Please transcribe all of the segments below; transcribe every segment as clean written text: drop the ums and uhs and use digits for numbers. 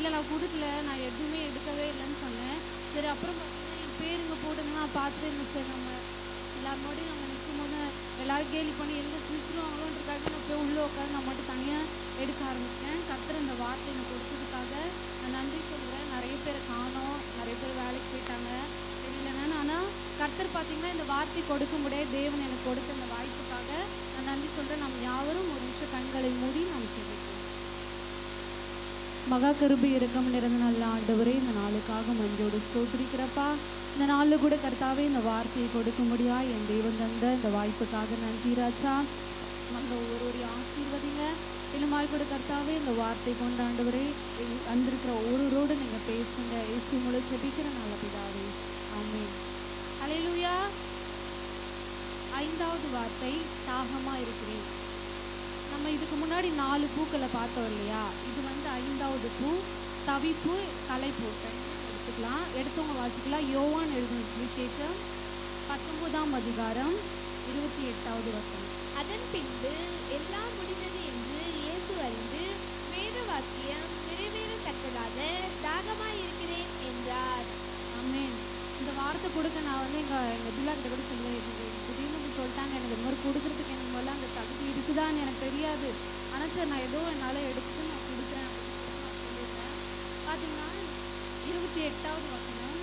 இல்லை நான் கொடுக்கல, நான் எதுவுமே எடுக்கவே இல்லைன்னு சொன்னேன். சரி அப்புறம் பார்த்தீங்கன்னா என் பேருங்க போட்டுங்கன்னா பார்த்துட்டு இருந்தேன். சரி நம்ம எல்லாரோடையும் நம்ம நிற்கும் போது எல்லோரும் கேலி பண்ணி எங்கே சுற்றுவாங்களோன்றக்காக நான் போய் உள்ளே உட்காந்து நான் மட்டும் தனியாக எடுக்க ஆரம்பித்தேன். கர்த்தர் இந்த வார்த்தை எனக்கு கொடுத்ததுக்காக நான் நன்றி சொல்கிறேன். நிறைய பேரை காணோம், நிறைய பேர் வேலைக்கு போயிட்டாங்க, தெரியலன்னு. ஆனால் கர்த்தர் பார்த்தீங்கன்னா இந்த வார்த்தை கொடுக்க முடியாது, தேவன் எனக்கு கொடுத்த இந்த வாய்ப்புக்காக நான் நன்றி சொல்கிறேன். நாம் யாவரும் ஒரு நிமிஷம் கண்களை மூடி நாம் செலுத்தோம். மகா கிருபை இரக்கம் நிறைந்த நல்ல ஆண்டவரே, இந்த நாளுக்காக மஞ்சோடு ஸ்தோத்திரிக்கிறப்பா. இந்த நாளில் கூட கர்த்தாவே இந்த வார்த்தையை கொடுக்க முடியா என் தெய்வம் தந்த இந்த வாய்ப்புக்காக நன்றி ராஜா. மற்ற ஒவ்வொருவரையும் ஆசீர்வதிங்க. இன்னுமாய் கூட கர்த்தாவே இந்த வார்த்தை கொண்ட ஆண்டவரே வந்திருக்கிற ஒருவரோடு நீங்கள் பேசுங்க. இயேசு மூலம் ஜெபிக்கிற நல்ல பிதாவே, ஆமென். அல்லேலூயா. 5வது வார்த்தை தாகமாக இருக்கிறேன். நம்ம இதுக்கு முன்னாடி 4 பூக்களை பார்த்தோம் இல்லையா? இது 5வது பூ, தவிப்பு, கலைப்பூ. எடுத்துக்கலாம், எடுத்தவங்க வாசிக்கலாம். யோவான் எழுதின சுவிசேஷம் 19ஆம் அதிகாரம் 28வது வசனம். அதன் பின்பு எல்லாம் முடிந்தது என்று இயேசு அறிந்து வேத வாக்கியம் நிறைவேறத்தக்கதாக தாகமாயிருக்கிறேன் என்றார். ஆமென். இந்த வார்த்தை கொடுக்க நான் எங்கள் பிள்ளைகிட்ட கூட சொல்லுவேன். திடீர்னு சொல்லிட்டாங்க, எனக்கு இந்த மாதிரி கொடுக்குறதுக்கு எனக்கு முதல்ல அந்த தகுதி இருக்குதான்னு எனக்கு தெரியாது. ஆனால் சரி நான் ஏதோ என்னால் எடுத்து நான் கொடுக்குறேன் அப்படின்னு நான் சொல்லியிருந்தேன். பார்த்தீங்கன்னா 28வது வசனம்.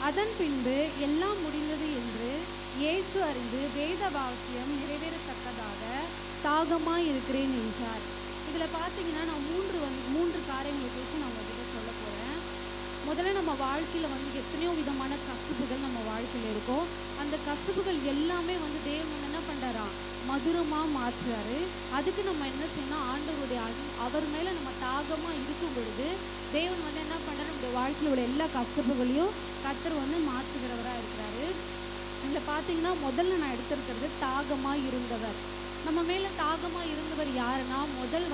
அதன் பின்பு எல்லாம் முடிந்தது என்று இயேசு அறிந்து வேத வாக்கியம் நிறைவேறத்தக்கதாக தாகமாக இருக்கிறேன் என்றார். இதில் பார்த்தீங்கன்னா நான் 3 காரியங்களை குறித்து நான் உங்ககிட்ட சொல்ல போகிறேன். முதல்ல நம்ம வாழ்க்கையில் எத்தனையோ விதமான கசப்புகள் நம்ம வாழ்க்கையில் இருக்கும். அந்த கசப்புகள் எல்லாமே தேவன் என்ன பண்ணுறாராம், மதுரமாக மாற்றுறாரு. அதுக்கு நம்ம என்ன செய்யணும், ஆண்டவருடைய அவர் மேலே நம்ம தாகமாக இருக்கும் பொழுது தேவன் என்ன பண்ணுறாரு, நம்முடைய வாழ்க்கையில் உள்ள எல்லா கசப்புகளையும் கர்த்தர் மாற்றுகிறவராக இருக்கிறாரு. இதில் பார்த்தீங்கன்னா முதல்ல நான் எடுத்திருக்கிறது தாகமாக இருந்தவர். நம்ம மேலே தாகமாக இருந்தவர் யாருன்னா, முதல்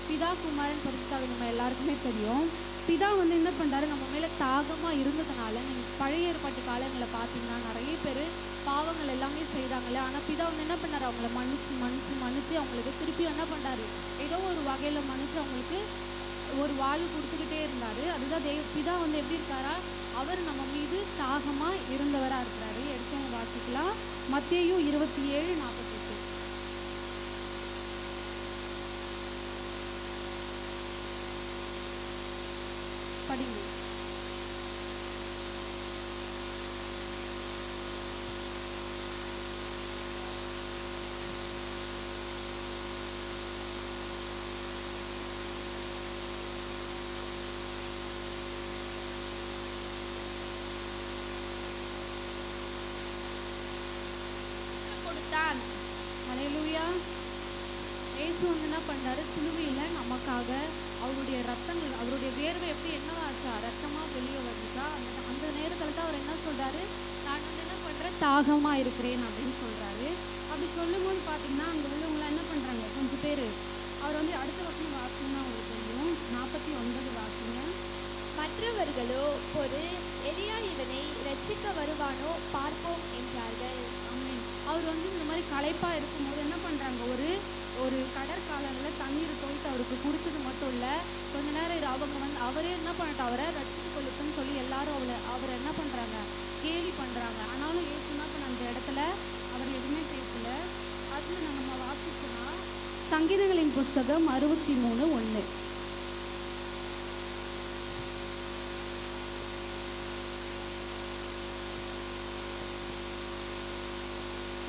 பிதா குமாரன் பரிசுத்தாவி. நம்ம எல்லாருக்குமே தெரியும். பிதா என்ன பண்ணுறாரு, நம்ம மேலே தாகமாக இருந்ததுனால. நீங்கள் பழைய ஏற்பாட்டு காலங்களை பார்த்தீங்கன்னா நிறைய பேர் பாவங்கள் எல்லாமே செய்கிறாங்களே. ஆனால் பிதா என்ன பண்ணார், அவங்கள மன்னிச்சு அவங்களுக்கு திருப்பி என்ன பண்ணுறாரு, ஏதோ ஒரு வகையில் மன்னிச்சு அவங்களுக்கு ஒரு வாழ்வு கொடுத்துக்கிட்டே இருந்தார். அதுதான் பிதா எப்படி இருக்காரா, அவர் நம்ம மீது தாகமாக இருந்தவராக இருக்கிறாரு. எடுத்தவங்க வாசிக்கலாம். மத்தேயு 27:48 படிங்க. கொடுத்தான். அல்லேலூயா. இயேசு என்ன பண்ணாரு, சிலுவையில் நமக்காக அவருடைய ரத்தங்கள், அவருடைய வேர்வை எப்படி என்னவாச்சா, ரத்தமாக வெளியே வந்துச்சா. அந்த நேரத்தில் தான் அவர் என்ன சொல்கிறாரு, நான் என்ன பண்ணுறேன், தாகமாக இருக்கிறேன் அப்படின்னு சொல்கிறாரு. அப்படி சொல்லும்போது பார்த்தீங்கன்னா அங்கே உள்ளவங்களாம் என்ன பண்ணுறாங்க, கொஞ்சம் பேர் அவர் அடுத்த வசனம் வாசிங்கன்னா அவங்களுக்கு தெரியும். 49 வாசிங்க. மற்றவர்களோ பொறு, எலியா இவனை ரட்சிக்க வருவானோ பார்ப்போம் என்றார்கள். ஆமென். அவர் இந்த மாதிரி களைப்பாக இருக்கும்போது என்ன பண்ணுறாங்க, ஒரு கடற்காலங்களில் தண்ணீர் தோய்த்து அவருக்கு கொடுத்தது மட்டும் இல்லை, கொஞ்ச நேரம் அவங்க அவரே என்ன பண்ணிட்டு அவரை ரட்சித்து கொள்ளுக்குன்னு சொல்லி எல்லாரும் அவரை என்ன பண்ணுறாங்க, கேலி பண்ணுறாங்க. ஆனாலும் ஏசு என்ன பண்ண, அந்த இடத்துல அவர் எதுவுமே பேசலை. அதில் நம்ம வாசிச்சோன்னா சங்கீதங்களின் புஸ்தகம் 63:1.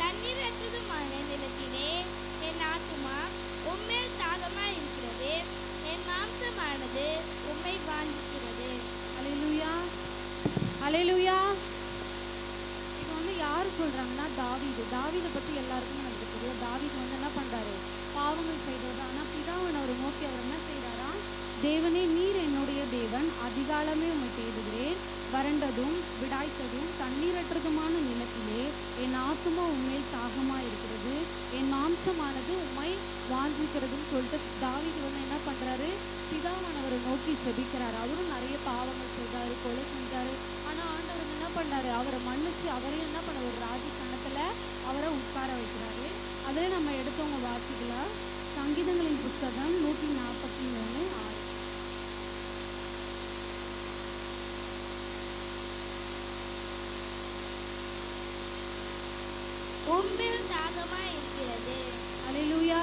தண்ணீரற்றதுமான நிலத்திலே என் ஆத்துமா உம்மேல் தாகமாய் இருக்கிறது, என் மாம்சமானது உம்மை வாஞ்சிக்கிறது. அல்லேலூயா, அல்லேலூயா. இது யார் சொல்கிறாங்கன்னா தாவீதை பற்றி எல்லாருக்குமே நமக்கு தெரியும். தாவீது என்ன பண்ணுறாரு, பாவங்கள் செய்தவர். ஆனால் பிதாவன் அவரை நோக்கி அவர் என்ன செய்கிறாரா, தேவனே நீர் என்னுடைய தேவன், அதிகாலமே உம்மை தேடுகிறேன், வறண்டதும் விடாய்த்ததும் தண்ணீரற்றதுமான நிலத்திலே என் ஆத்துமா உண்மையில் தாகமாக இருக்கிறது, என் மாம்சமானது உம்மை வாஞ்சிக்கிறதுன்னு சொல்லிட்டு தாவீது என்ன பண்ணுறாரு, பிதாவானவரை நோக்கி ஜெபிக்கிறார். அவரும் நிறைய பாவங்கள் செய்தார், கொலை செஞ்சார். ஆனால் ஆண்டவர் என்ன பண்ணாரு, அவரை மன்னிச்சு அவரையும் என்ன பண்ண ஒரு ராஜஸ்தானத்தில் அவரை உட்கார வைக்கிறாரு. அதில் நம்ம எடுத்தவங்க வாசிக்கலாம். சங்கீதங்களின் புஸ்தகம் 143:6. உம்மில் தாகமாய் இருக்கிறது. அல்லேலூயா.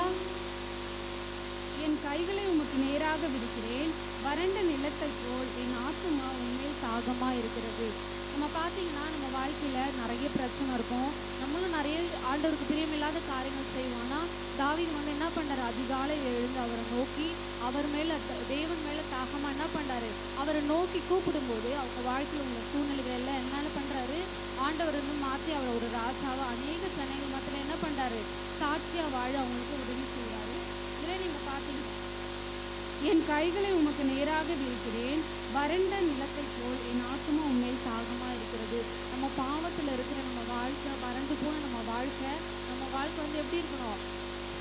என் கைகளை உமக்கு நேராக விரிக்கிறேன், வறண்ட நிலத்தைப் போல் என் ஆத்துமா உண்மையில் தாகமா இருக்கிறது. நம்ம பார்த்தீங்கன்னா நம்ம வாழ்க்கையில நிறைய பிரச்சனை இருக்கும், நம்மளும் நிறைய ஆண்டவருக்கு பிரியமில்லாத காரியங்கள் செய்வோம். ஆனால் தாவீது வந்து என்ன பண்றாரு, அதிகாலையில் எழுந்து அவரை நோக்கி அவர் மேல தேவன் மேல தாகமா என்ன பண்றாரு, அவரை நோக்கி கூப்பிடும்போது அவங்க வாழ்க்கையில் உள்ள சூழ்நிலைகள் எல்லாம் என்னென்ன பண்றாரு, ஆண்டவர் வந்து மாற்றி அவரை ஒரு ராஜாவை அநேக ஜனங்கள் மத்தியில என்ன பண்றாரு, சாட்சியா வாழ அவங்களுக்கு உதவி செய்கிறாரு. இதில் நீங்க பார்த்தீங்கன்னா என் கைகளை உமக்கு நேராக விரிக்கிறேன், வறண்ட நிலத்தைப் போல் என் ஆத்துமா உண்மையில் தாகமாக இருக்கிறது. நம்ம பாவத்தில் இருக்கிற நம்ம வாழ்க்கை, வறண்டு போன நம்ம வாழ்க்கை வந்து எப்படி இருக்கணும்,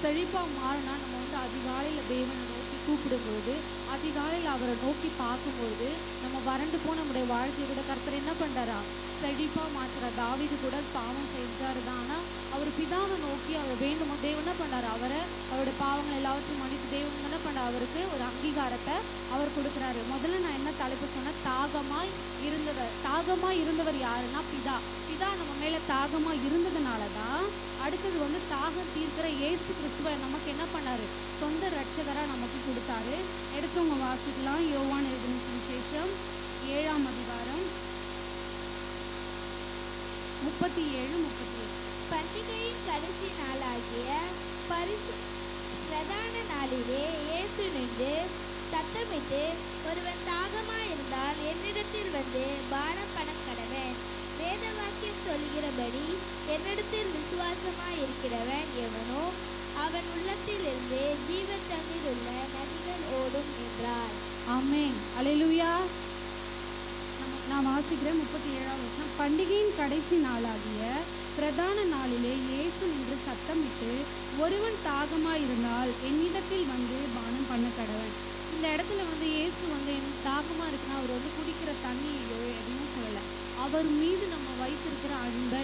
செழிப்பாக மாறினா நம்ம வந்து அதிகாலையில் தேவனை நோக்கி கூப்பிடும்போது, அதிகாலையில் அவரை நோக்கி பார்க்கும்போது நம்ம வறண்டு போன நம்முடைய வாழ்க்கையை கூட கர்த்தர் என்ன பண்ணுறாரா, செழிப்பாக மாற்றுற. தாவீது கூட பாவம் செஞ்சாரு தான், ஆனால் அவர் பிதாவை நோக்கி அவர் வேண்டுமோ தேவன் என்ன பண்ணார், அவருடைய பாவங்கள் எல்லாவற்றையும் மன்னித்து தேவன் என்ன பண்ணார், அவருக்கு ஒரு அங்கீகாரத்தை அவர் கொடுக்குறாரு. முதல்ல நான் என்ன தலைப்பு சொன்னேன், தாகமாய் இருந்தவர் யாருன்னா பிதா நம்ம மேலே தாகமாக இருந்ததுனால தான் அடுத்தது வந்து தாகம் தீர்க்கிற இயேசு கிறிஸ்துவை நமக்கு என்ன பண்ணாரு, சொந்த ரட்சகராக நமக்கு கொடுத்தாரு. எடுத்தவங்க வாசிக்கலாம். யோவான் எழுதின சுவிசேஷம் 7ஆம் அதிகாரம் 37-38. பண்டிகையின் கடைசி நாளாகிய பிரதான நாளிலே இயேசு நின்று சத்தமிட்டு, ஒருவன் தாகமாயிருந்தால் என்னிடத்தில் வந்து பானம் பண்ண கடவன். வேத வாக்கியம் சொல்கிறபடி என்னிடத்தில் விசுவாசமாயிருக்கிறவன் எவனோ அவன் உள்ளத்திலிருந்து ஜீவ தண்ணீர் உள்ள நதிகள் ஓடும் என்றார். ஆமென். அல்லேலூயா. நான் வாசிக்கிறேன் 37ஆம் வசனம். பண்டிகையின் கடைசி நாளாகிய பிரதான நாளிலே இயேசு நின்று சத்தமிட்டு, ஒருவன் தாகமாயிருந்தால் என்னிடத்தில் வந்து பானம் பண்ண கடவன். இந்த இடத்துல வந்து இயேசு வந்து தாகமா இருக்குன்னா அவர் வந்து குடிக்கிற தண்ணியோ எதுவும் சொல்லலை, அவர் மீது நம்ம வைத்திருக்கிற அன்பை,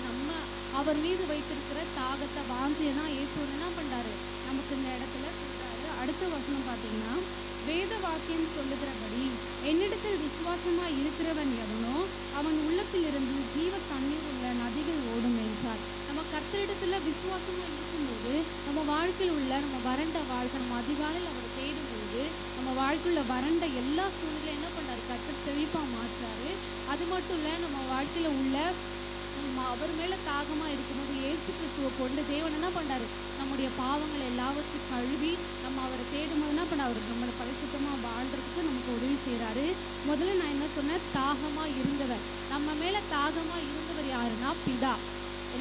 அவர் மீது வைத்திருக்கிற தாகத்தை, வாஞ்சியை தான் இயேசு வந்து என்ன பண்றாரு, நமக்கு இந்த இடத்துல சொல்றாரு. அடுத்த வசனம் பார்த்தீங்கன்னா, வேத வாக்கியம் சொல்லுகிறபடி என்னிடத்தில் விசுவாசமா இருக்கிறவன் எவனோ அவன் உள்ளத்திலிருந்து ஜீவ தண்ணீர் உள்ள நதிகள் ஓடும் என்றார். நம்ம கர்த்தரிடத்துல விசுவாசமா இருக்கும்போது நம்ம வாழ்க்கையில் உள்ள நம்ம வறண்ட வாழ்க்கை, நம்ம அதிகாலையில் அவரை தேடும்போது நம்ம வாழ்க்கையில் வறண்ட எல்லா சூழ்நிலையும் என்ன பண்ணாரு, கர்த்தர் செழிப்பா மாற்றாரு. அது மட்டும் இல்லை, நம்ம வாழ்க்கையில உள்ள அவர் மேல தாகமா இருக்கும்போது இயேசு கிறிஸ்துவை கொண்டு தேவன் என்ன பண்றாரு, நம்முடைய பாவங்களை எல்லாவற்றையும் கழுவி நம்ம அவரை தேடும்போது என்ன பண்ண, அவர் நம்மளை பரிசுத்தமா வாழ்றதுக்கு நமக்கு உதவி செய்யறாரு. முதல்ல நான் என்ன சொன்னேன், தாகமா இருந்தவர், நம்ம மேல தாகமா இருந்தவர் யாருன்னா பிதா.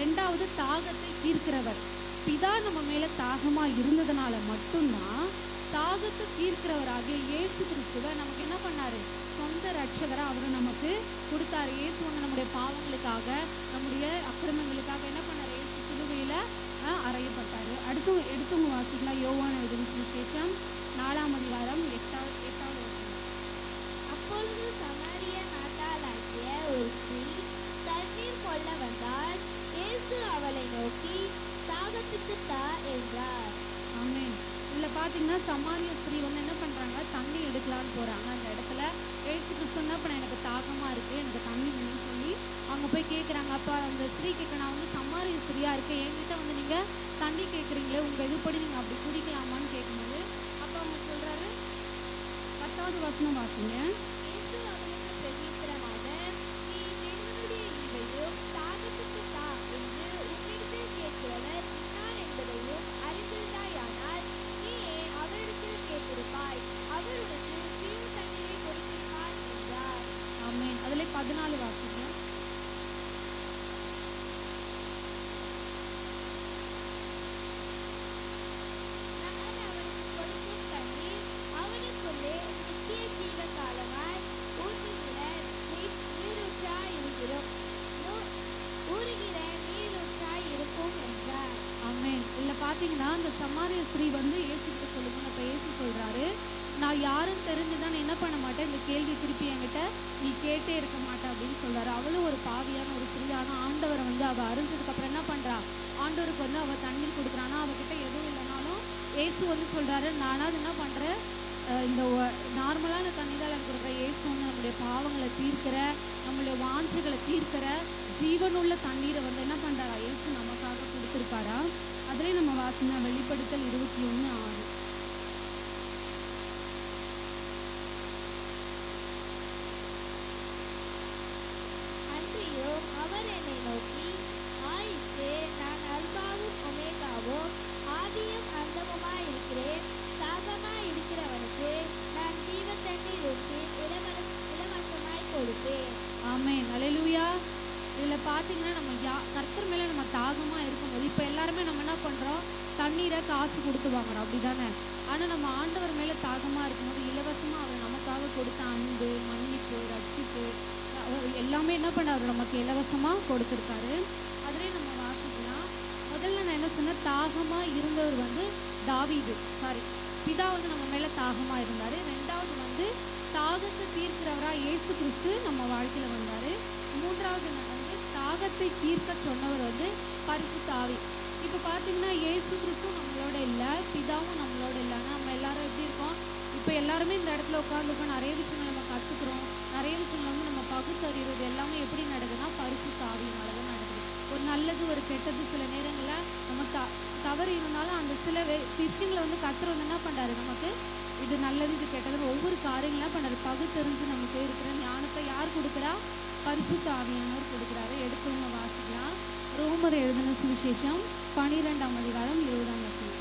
ரெண்டாவது தாகத்தை தீர்க்கிறவர். பிதா நம்ம மேல தாகமா இருந்ததுனால மட்டும்தான் தாகத்தை தீர்க்கிறவராகிய இயேசு கிறிஸ்துவை நமக்கு என்ன பண்ணாரு, சொந்த ரட்சகரை அவரை நமக்கு கொடுத்தாரு. இயேசு வந்து நம்முடைய பாவங்களுக்காக, நம்முடைய அக்கிரமங்களுக்காக என்ன பண்ணாரு, இயேசு சிலுவையில அறையப்பட்டாரு. எடுத்தவங்க வாசிக்கலாம். யோவான் எழுதின சுவிசேஷம் 4ஆம் அதிகாரம் 8வது வசனம். அப்பொழுது சமாரிய நாட்டாளாகிய ஒரு ஸ்திரீ தண்ணீர் கொள்ள வந்தால், இயேசு அவளை நோக்கி, தாகத்துக்கு தா என்றார். ஆமென். இதில் பார்த்தீங்கன்னா சமாரிய ஸ்திரீ வந்து என்ன பண்ணுறாங்க, தண்ணி எடுக்கலான்னு போகிறாங்க. அந்த இடத்துல இயேசு கிறிஸ்து என்ன பண்ண, எனக்கு தாகமாக இருக்குது, எனக்கு தண்ணி வேணும்னு சொல்லி அவங்க போய் கேட்குறாங்க. அப்போ அந்த ஸ்திரீ கேட்க, நான் வந்து சமாரிய ஸ்திரீயாக இருக்கேன், என்கிட்ட வந்து நீங்கள் தண்ணி கேட்குறீங்களே, உங்கள் இதுபடி நீங்கள் அப்படி குடிக்கலாமான்னு கேட்கும்போது அப்போ அவங்க சொல்கிறாரு, 10வது வசனம் வாசிங்க. இயேசு அவனுக்கு பிரதியுத்தரமாக, நீ தேவனுடைய ஈவையும் தாகத்துக்கு தா என்று உன்னிடத்தில் கேட்கிறவர் இன்னார் என்பதையும் அறிந்திருந்தாயானால் நீயே அவரிடத்தில் கேட்டிருப்பாய், அவர் உனக்கு ஜீவ தண்ணீரை கொடுத்திருப்பார் என்றார். ஆமென். அதில் 14 வாசிங்க. நான் அவனுக்கு கொடுக்கும் தண்ணீர் அவனுக்குள்ளே நித்திய ஜீவ காலமாய் ஊறுகிற நீரூற்றாய் இருக்கும் என்றார். ஆமென். இல்லை பார்த்தீங்கன்னா இந்த சமாரிய ஸ்திரீ வந்து இயேசுகிட்ட சொல்லுங்க, அப்போ இயேசு சொல்கிறாரு, நான் யாரும் தெரிஞ்சுதான் என்ன பண்ண மாட்டேன், இந்த கேள்வி திருப்பி என்கிட்ட நீ கேட்டே இருக்க மாட்டேன் அப்படின்னு சொல்கிறாரு. அவளும் ஒரு பாவியான ஒரு ஸ்திரீயான ஆண்டவரை வந்து அவள் அறிஞ்சதுக்கப்புறம் என்ன பண்ணுறா, ஆண்டவருக்கு வந்து அவள் தண்ணீர் கொடுக்குறான்னா அவகிட்ட எதுவும் இல்லைனாலும் இயேசு வந்து சொல்கிறாரு, நானாவது என்ன பண்ணுறேன், இந்த நார்மலான தண்ணி தான் எனக்கு கொடுக்குற. இயேசு வந்து நம்முடைய பாவங்களை தீர்க்கிற, நம்மளுடைய வாஞ்சைகளை தீர்க்கிற ஜீவனுள்ள தண்ணீரை வந்து என்ன பண்றாரா இயேசு நமக்காக கொடுத்துருக்காரா. அதிலே நம்ம வாசினா வெளிப்படுத்தல் 21:6. அன்றியும் அவர் என்னை நோக்கி, ஆயிற்று, நான் அல்பாவும் ஒமேகாவும் ஆதியும் அந்தமுமாயிருக்கிறேன். தாகமாயிருக்கிறவனுக்கு நான் ஜீவ தண்ணீர் ஊற்றி இலவசமாய் கொடுப்பேன். ஆமென், அல்லேலூயா. இதில் பார்த்தீங்கன்னா நம்ம கர்த்தர் மேலே நம்ம தாகமாக இருக்கும்போது இப்போ எல்லாருமே நம்ம என்ன பண்ணுறோம், தண்ணீரை காசு கொடுத்து வாங்குறோம், அப்படி தானே. ஆனால் நம்ம ஆண்டவர் மேலே தாகமாக இருக்கும்போது இலவசமாக அவர் நமக்காக கொடுத்த அன்பு, மன்னிப்பு, ரட்சிப்பு எல்லாமே என்ன பண்ண அவர் நமக்கு இலவசமாக கொடுத்துருக்காரு. அதிலே நம்ம வாசிக்கலாம். முதல்ல நான் என்ன சொன்னேன், தாகமாக இருந்தவர் வந்து தாவீது, பிதா வந்து நம்ம மேலே தாகமாக இருந்தார். ரெண்டாவது வந்து தாகத்தை தீர்க்கிறவராக இயேசு கிறிஸ்து நம்ம வாழ்க்கையில் வந்தார். மூன்றாவது வந்து தாகத்தை தீர்க்க சொன்னவர் வந்து பரிசுத்த ஆவி. இப்போ பார்த்தீங்கன்னா இயேசு கிறிஸ்து நம்மளோட இல்லை, பிதாவும் நம்மளோட இல்லை. ஆனால் நம்ம எல்லாரும் எப்படி இருக்கோம், இப்போ எல்லாருமே இந்த இடத்துல உட்காந்துருக்கோம், நிறைய விஷயங்கள் நம்ம கற்றுக்குறோம், நிறைய விஷயங்கள் வந்து நம்ம பகுத்தறிகிறது எல்லாமே எப்படி நடக்குதுன்னா பரிசுத்த ஆவியினால தான் நடக்குது. ஒரு நல்லது ஒரு கெட்டது சில நேரங்களில் நம்ம தவறு இருந்தாலும் அந்த சில விஷயங்களை வந்து கர்த்தர் வந்து என்ன பண்ணுறாரு, நமக்கு இது நல்லது இது கெட்டது ஒவ்வொரு காரியங்களாம் பண்ணுறாரு. பகுத்தறிஞ்சு நமக்கு இருக்கிற ஞானத்தை யார் கொடுக்குறா, பரிசுத்த ஆவியானவர் கொடுக்குறாரு. எடுத்தவங்க வாசிக்கலாம். ரோமர் எழுதின சுவிசேஷம் 12ஆம் அதிகாரம் 20ஆம் வசனம்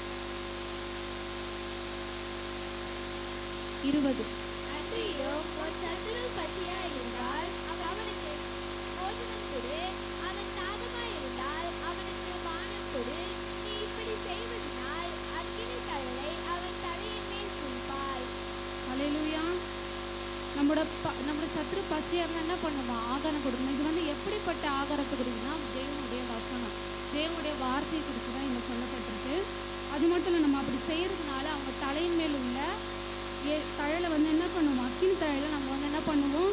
20. அன்றியும் உன் சத்துரு பசியாயிருந்தால் அவனுக்கு போஜனம் கொடு, அவன் தாகமாயிருந்தால் அவனுக்கு பானம் கொடு. நீ இப்படி செய்வதனால் அக்கினி தழலை அவன் தலையின் மேல் குளிப்பாய். அல்லேலூயா. நம்மளோட சத்துரு பசியாக இருந்தால் என்ன பண்ணுமா, ஆகாரம் கொடுக்கணும். இது வந்து எப்படிப்பட்ட ஆகாரத்தை கொடுக்கணும்னா தேவனுடைய வசனம், தேவனுடைய வார்த்தையை குறித்து தான் இங்கே சொல்லப்பட்டிருக்கு. அது மட்டும் இல்லை, நம்ம அப்படி செய்கிறதுனால அவங்க தலையின் மேல் உள்ள தழலை வந்து என்ன பண்ணுவோம், அக்கினி தழலை நம்ம வந்து என்ன பண்ணுவோம்,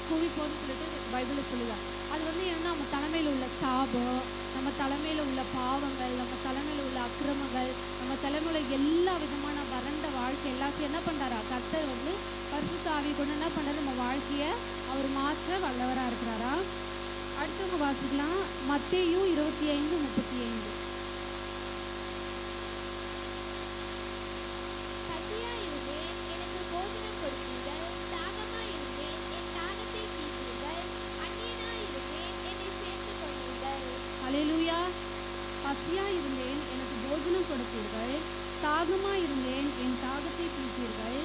குவிப்போன்னு சொல்லிட்டு பைபிளில் சொல்லுவாங்க. அது வந்து என்ன, நம்ம தலைமையில் உள்ள சாபம், நம்ம தலைமையில் உள்ள பாவங்கள், நம்ம தலைமையில் உள்ள அக்கிரமங்கள், நம்ம தலைமையில் எல்லா விதமான வறண்ட வாழ்க்கை எல்லாத்தையும் என்ன பண்ணுறாரா கர்த்தர் வந்து பரிசுத்த ஆவி கொண்டு என்ன பண்ணுறாரு, நம்ம வாழ்க்கையை அவர் மாற்ற வல்லவராக இருக்கிறாரா. அடுத்தவங்க வாசிக்கலாம். மத்தேயு 25:35. பசியாயிருந்தேன், எனக்கு போஜனம் கொடுத்தீர்கள். தாகமாயிருந்தேன், என் தாகத்தை தீர்த்தீர்கள். அந்நியனாயிருந்தேன், என்னை சேர்த்துக் கொண்டீர்கள். அல்லேலூயா. பசியாக இருந்தேன், எனக்கு போஜனம் கொடுத்தீர்கள். தாகமாக இருந்தேன், என் தாகத்தை தீர்த்தீர்கள்.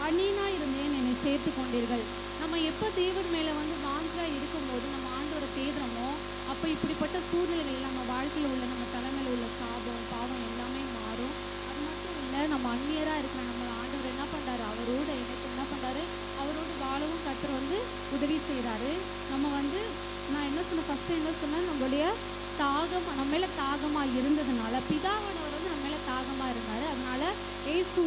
அந்நியனாக இருந்தேன், என்னை சேர்த்து கொண்டீர்கள். நம்ம எப்போ தேவன் மேலே வந்து வாஞ்சா இருக்கும்போது நம்ம ஆண்டவரை தேடுறோமோ அப்போ இப்படிப்பட்ட சூழ்நிலைகள் நம்ம வாழ்க்கையில் உள்ள நம்ம தலைமையில் உள்ள சாபம் பாவம் எல்லாமே மாறும். அது மட்டும் இல்லை, நம்ம அந்நியராக இருக்கிற நம்ம ஆண்டவர் என்ன பண்ணுறாரு, அவரோட எனக்கு என்ன பண்ணுறாரு, அவரோடு வாழவும் கர்த்தர் வந்து உதவி செய்கிறாரு. நம்ம வந்து நான் என்ன சொன்னேன், ஃபஸ்ட்டு என்ன சொன்னேன், நம்மளுடைய தாகம் நம்ம மேலே தாகமாக இருந்ததுனால பிதாவானவர் வந்து நம்ம மேலே தாகமாக இருந்தார். அதனால ஏசு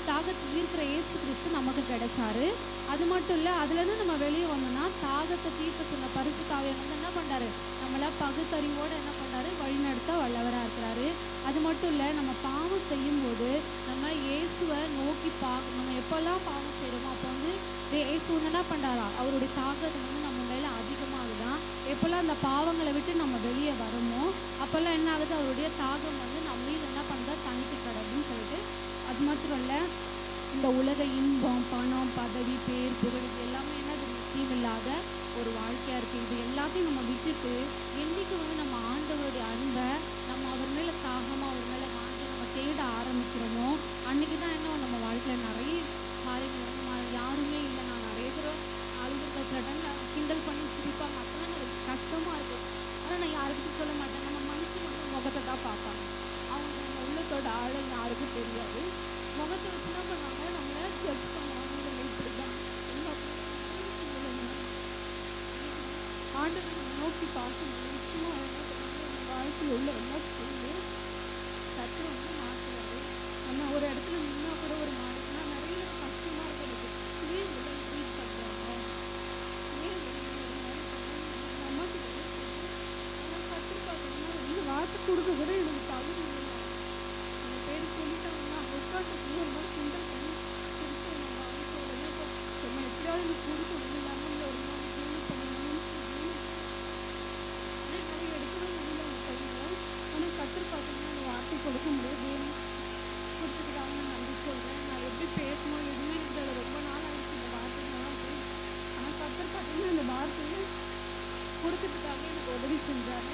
தாகத்தை ஈர்க்கிற ஏசு கிறிஸ்து நமக்கு கிடைச்சாரு. அது மட்டும் இல்லை, அதுலேருந்து நம்ம வெளியே வந்தோம்னா தாகத்தை தீர்க்க சொன்ன பரிசுத்த ஆவியானவர் வந்து என்ன பண்ணுறாரு, நம்மளை பகுத்தறிவோடு என்ன பண்ணுறாரு, வழிநடத்த வல்லவராக இருக்கிறாரு. அது மட்டும் இல்லை, நம்ம பாவம் செய்யும்போது நம்ம இயேசுவை நோக்கி நம்ம எப்போல்லாம் பாவம் செய்கிறோமோ அப்போ வந்து இயேசு வந்து என்ன பண்ணுறாரா, அவருடைய தாகத்தை வந்து நம்ம மேலே அதிகமாகுதான். எப்போல்லாம் அந்த பாவங்களை விட்டு நம்ம வெளியே வரோமோ அப்போல்லாம் என்ன ஆகுது, அவருடைய தாகம் வந்து நம்ம மீது என்ன பண்ணுறா, தனித்து கிடக்குன்னு சொல்லிட்டு. அது மாத்திரம் இல்லை, இந்த உலக இன்பம் பணம் பதவி பேர் புகழ் இது எல்லாமே என்னது முக்கியம் இல்லாத ஒரு வாழ்க்கையாக இருக்குது. இது எல்லாத்தையும் நம்ம விட்டுட்டு என்றைக்கு வந்து நம்ம ஆண்டவருடைய அன்பை நம்ம அவர் மேலே தாகமாக அவர் மேலே வாங்கி நம்ம தேட ஆரம்பிக்கிறோமோ அன்றைக்கி தான் என்ன நம்ம வாழ்க்கையில் நிறைய காரியங்கள் வந்து யாருமே இல்லை. நான் நிறைய தூரம் ஆளுங்க சடனாக கிண்டல் பண்ணி சிரிப்பாங்க, அப்போலாம் எனக்கு கஷ்டமாக இருக்கும். ஆனால் நான் யாருக்கிட்டும் சொல்ல மாட்டேன். நம்ம மனுஷன் வந்து முகத்தை தான் பார்ப்பாங்க, அவங்க நம்ம உள்ளத்தோட ஆழம் யாருக்கும் தெரியாது. முகத்தை வச்சு என்ன பண்ணுவாங்க, நம்மளை ஜட்ஜ் பண்ணுவாங்க. நம்ம இப்படி தான் ஆண்டவரை நம்ம நோக்கி பார்க்கணும். நிச்சயமாக என்ன பண்ணுவாங்க, நம்ம வாழ்க்கையில் உள்ள என்ன சொல்லி சற்று வந்து மாற்றுவாரு. நம்ம ஒரு இடத்துல நின்னா கூட ஒரு மாறினா நிறைய கஷ்டமாக இருக்கும். எனக்கு ஏன் இதெல்லாம் ட்ரீட் பண்ணுறாங்க, ஏன் நமக்கு ஆனால் கற்று பார்த்தீங்கன்னா இந்த வார்த்தை கொடுக்க கூட எனக்கு தகுதி இல்லை. அந்த பேர் சொல்லிட்டாங்கன்னா அவங்க உட்காந்து ஒரு மாதிரி கிண்டல் பண்ணி கொடுத்து நம்ம அவங்க உடனே நம்ம எப்படியாவது எனக்கு கொடுக்கணும் இல்லாமல் ஒரு நாள் கேள்வி பண்ணணும்னு சொல்லி கர்த்தர் பார்த்தீங்கன்னா அந்த வார்த்தை கொடுக்கும்போது தேவன் கொடுத்ததுக்காக நான் நன்றி சொல்கிறேன். நான் எப்படி பேசணும் எதுவுமே எனக்கு அது ரொம்ப நாள் ஆயிடுச்சு இந்த வார்த்தைகளெல்லாம் போய். ஆனால் கர்த்தர் பார்த்தீங்கன்னா அந்த வார்த்தையை கொடுக்கறதுக்காக எனக்கு உதவி செஞ்சார்.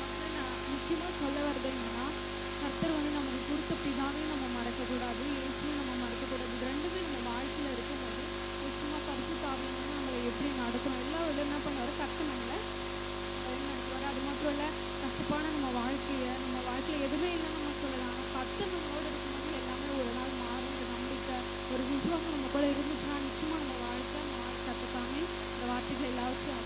அப்புறம் நான் முக்கியமாக சொல்ல வர்றது என்னன்னா, கர்த்தர் வந்து நமக்கு கொடுத்த பிதாவையும் நம்ம மறக்கக்கூடாது, இயேசுவையும் நம்ம மறக்கக்கூடாது. இது ரெண்டுமே நம்ம வாழ்க்கையில் இருக்கும்போது நிச்சயமாக பரிசுத்த ஆவியானவர் நம்மளை எப்படி நடத்தணும் எல்லா விதம் என்ன பண்ணுவார், கர்த்தர் நம்மளை வழிநடத்துவார். அது மட்டும் இல்லை, கஷ்டப்பான நம்ம வாழ்க்கையில் எதுவுமே இல்லைன்னு நம்ம சொல்லலாம். ஆனால் கர்த்தர் நம்மளோட இருக்கும்போது எல்லாமே ஒரு நாள் மாறுன்ற நம்பிக்கை, ஒரு விசுவாசம் நம்ம கூட இருந்துச்சுன்னா நிச்சயமாக நம்ம வாழ்க்கை மாறி கற்றுக்காமே இந்த வார்த்தைகள் எல்லாவற்றையும்